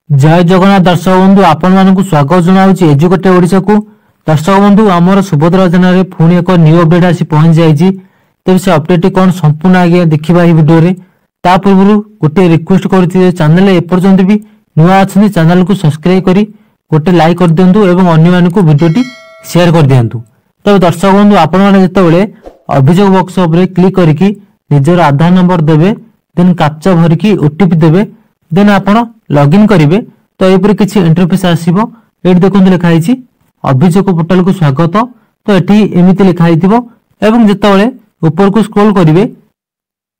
जय जगन्नाथ दर्शक बंधु आपण मानक स्वागत जनाऊँ एजुकेटेड ओडिशा को। दर्शक बंधु आमर सुभद्रा योजना पुणी एक न्यू अपडेट आसी पहुंच जाइए। तेज से अपडेट कौन संपूर्ण आगे देखा भिडियो रे। ता पूर्व गोटे रिक्वेस्ट करते चैनल एपर्यंत भी नुआ अच्छी चैनल को सब्सक्राइब करी गोटे लाइक कर दिंतु एवं अन्य मानक भिडियोटी शेयर कर दिंतु। तब दर्शक बंधु आपण मैंने जिते अभियोग बॉक्स उपर क्लिक करके निजर आधार नंबर देवे देन कैप्चा भरिकी ओटीपी देवे देन आपण लॉगिन करेंगे तो यह किसी इंटरफेस आसो। ये देखो लिखाई अभियोग पोर्टाल को स्वागत। तो ये एमती लिखाई एवं जिते ऊपर को स्क्रॉल करेंगे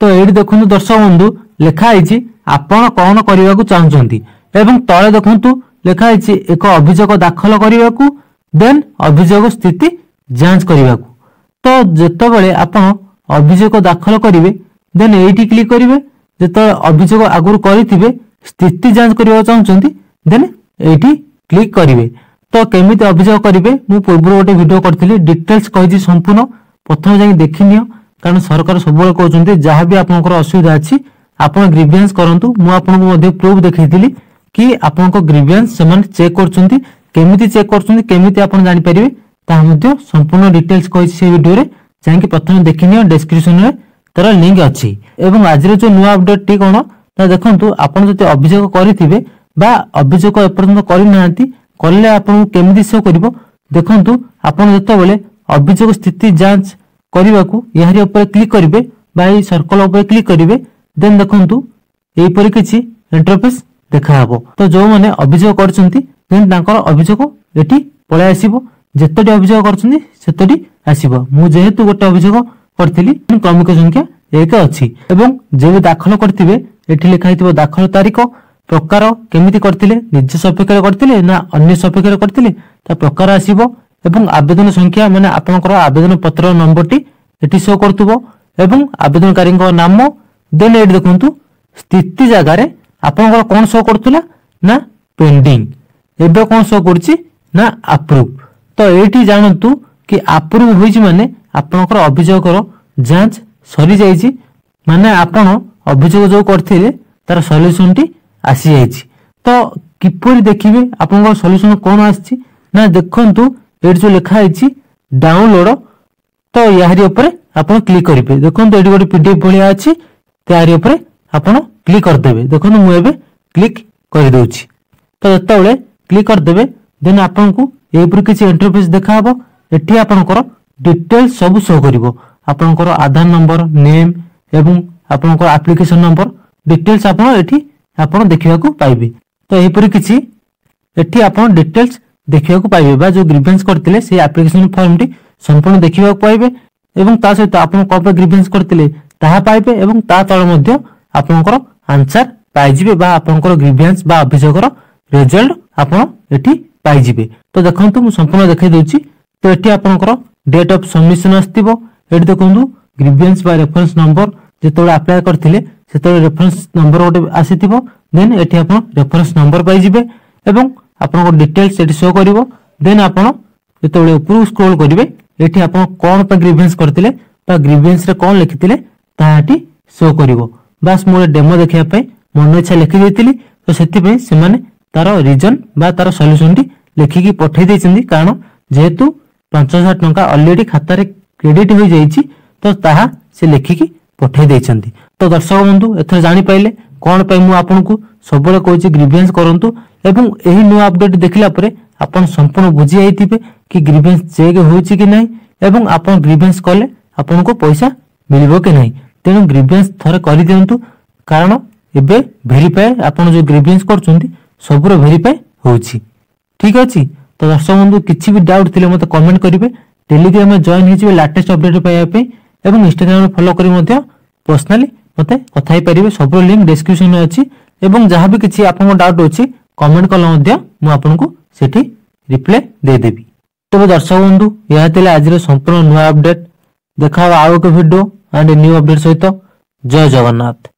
तो ये देखो दर्शक बंधु लिखाई आपण कौन करने को चाहते एवं तले देखु लिखाई एक अभियोग दाखल करने को देन अभियोग स्थिति जांच करने को। तो जिते आपण अभियोग दाखल करेंगे देन ये क्लिक करेंगे जिते अभियोग आगुरी करेंगे स्थिति जांच करने चाहते देन ये क्लिक करेंगे। तो केमिति अभियोग करेंगे मु पूर्व गोटे वीडियो करथिली डिटेल्स कही संपूर्ण प्रथम जाई देखि नियो कारण सरकार सब कहते जहाँ भी आपंकर असुविधा अच्छी आप ग्रीवियंस करंतु। मु आपनको मध्ये प्रूफ देखैथिली कि आपनको ग्रीवियंस से चेक करछंती केमिति चेक करछंती केमिति आपण जानि परिबे ता मध्ये संपूर्ण डिटेल्स कही से वीडियो रे जाई प्रथम देखि नियो डिस्क्रिप्शन रे तार लिंक अच्छी। एवं आज जो नुआ अपडेट टी कोन ता देखंतु आपण जति अभियोग करिथिबे बा अभियोग एपर्यंत करिनांती कले आपन केमिति शो करिवो देखंतु आपण जतबेले अभियोग स्थिति जांच करने को यार ऊपर क्लिक करेंगे बाई सर्कल ऊपर क्लिक करेंगे देन देखंतु एपरी किछि इंटरफेस देखा हबो। तो जो माने अभियोग करछंती देन तांकर अभियोग एठी पळे आसीबो जेतडी अभियोग करछंती सेतडी आसीबो। मु जेहेतु गोटे अभियोग करथिली क्रमिक संख्या 1 अछि एवं जे दाखल करथिबे एठी लिखा हितबो दाखल तारीख प्रकार केमिति करथिले निज सपेक्षरे करथिले ना अन्य सपेक्षरे करथिले ता प्रकार आसीबो एवं आवेदन संख्या माने आपनकर आवेदन पत्र नंबर टी एटी शो करथुबो एवं आवेदनकारी नाम देन एट देखंतु स्थिति जगह रे आपनकर कोन शो करथुला ना पेंडिंग एबे कोन शो करछि ना अप्रूव। तो एटी जानंतु कि अप्रूव होइछि माने आपनकर अभियोगकर जांच सरी जाइछि माने आपण अभियोग जो करथिले तार सॉल्यूशन टी आसी जाइछि। तो किपरि देखिबे आपनकर सॉल्यूशन कोन आछि ना देखंतु एट जो लिखा है डाउनलोड तो यारी ऊपर आपण क्लिक करेंगे देखो ये गोटे पीडीएफ भाया अच्छी यारी ऊपर आपण क्लिक करदे देखो मुझे क्लिक कर दूची। तो जिते क्लिक करदे देन आपन को यहपर किसी इंटरफेस देखा ये आपंकर डिटेल्स सब शो कर आपंकर आधार नंबर नेम एवं आपंकर एप्लिकेशन नंबर डिटेल्स आप देखा पाइबे। तो यहपर किसी एठी आपन डिटेल्स देखा पाइबे बा जो ग्रीवेंस करते से एप्लिकेशन फॉर्म टी संपूर्ण देखा पाइबे एवं ता सहित आप ग्रीवेंस करते ताहा पाइबे एवं ता तल मध्य आपनकर आंसर पाइजिबे बा आपनकर ग्रीवेंस बा अभियोगर रिजल्ट आपन एठी पाइजिबे। तो देखंतु मु संपूर्ण देखै दोछि। तो एठी आपनकर डेट ऑफ सबमिशन आस्तिबो एठी देखंतु ग्रीवेंस बा रेफरेंस नंबर जेतोले अप्लाई करथिले सेतोले रेफरेंस नंबर गोटे आसीथिबो देन एठी आपन रेफरेंस नंबर पाइजिबे एवं आपन डिटेल्स एटी शो करिवो देन आपन जेतोले ऊपर स्क्रॉल करिवे एठी आपन कोन पे ग्रीवेंस करथिले बा ग्रीवेंस रे कोन लिखिथिले ताहाटी शो करिवो। बस मोर डेमो देखिया पे मन इच्छा लिखि देतिली तो सेति पे से माने तार रीजन बा तार सॉल्यूशन टी लिखिकी पठै दैछिंदी कारण जेहेतु 5000 टंका ऑलरेडी खाता रे क्रेडिट हो जाईची तो ताहा से लिखिकी पठै दैछिंदी। तो दर्शक बंधु एथर जानि पाइले कोन पे मु आपनकु सबले कहछि ग्रीवेंस करंतु एवं एही न्यू अपडेट देखिला परे आपण संपूर्ण बुझी आइथिबे कि ग्रीवेंस चेक होछि कि नाही एवं आपण ग्रीवेंस कले आपनको पैसा मिलिबो कि नाही। तेनु ग्रीवेंस थरे करि दियंतु कारण एबे वेरीफाई आपण जो ग्रीवेंस करछुंती सबुर वेरीफाई होछि। ठीक अछि। तो दर्शक बंधु किछि भी डाउट थिले मते कमेंट करिवे टेलीग्राम में जॉइन हिजिबे लेटेस्ट अपडेट पाइबा पे एवं इंस्टाग्राम में फॉलो करि मते पर्सनली मते कथाई परिबे सबुर लिंक डिस्क्रिप्शन में अछि एवं जहां भी किछि आपनको डाउट अछि कमेंट कला मध्य मु आपनको सेठी रिप्लाई दे देबी। तो दर्शक बंधु यह थिला आज संपूर्ण नुआ अपडेट देखा आउ एक वीडियो एंड न्यू अपडेट सहित। जय जगन्नाथ।